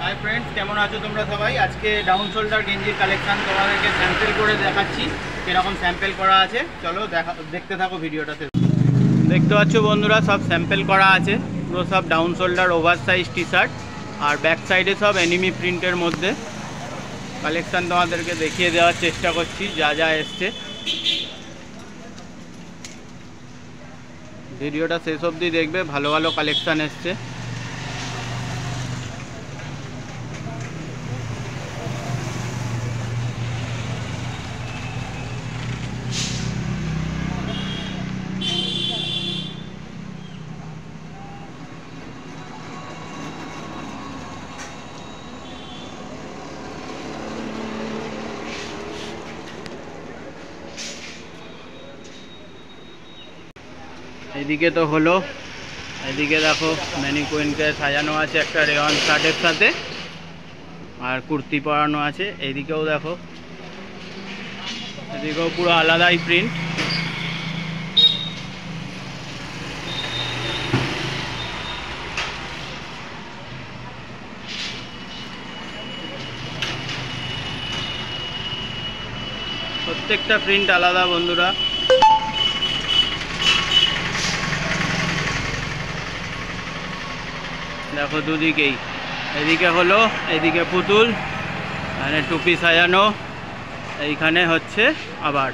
Hi friends केमन आछो तोमरा सबाई। आज के डाउन शोल्डार गेंजिर कलेक्शन तुम्हादेरके सैम्पल करे देखाচ্ছি किरकम सैम्पल करा आछे। चलो देखते थाको भिडियोटाते। देखते पाচ্ছো बंधुरा सब सैम्पल करा आछे पुरो सब डाउन शोल्डार ओभारसाइज टी शार्ट और बैक साइडे सब एनिमी प्रिंटर मध्य कलेक्शन तुम्हादेरके देखिए देওয়ার চেষ্টা করছি যা যা এসছে। ভিডিওটা শেষ অবধি দেখবে, ভালো ভালো কালেকশন এসছে। এদিকে তো হলো, এদিকে দেখো ম্যানিকুইনকে সাজানো আছে একটা রেওয়ান শার্টের সাথে আর কুর্তি পরানো আছে। এইদিকেও দেখো, এদিকেও পুরো আলাদাই প্রিন্ট। প্রত্যেকটা প্রিন্ট আলাদা বন্ধুরা। देखो দুদিকেই, এদিকে হলো, এদিকে পুতুল, মানে টুপি সাজানো, এইখানে হচ্ছে আবার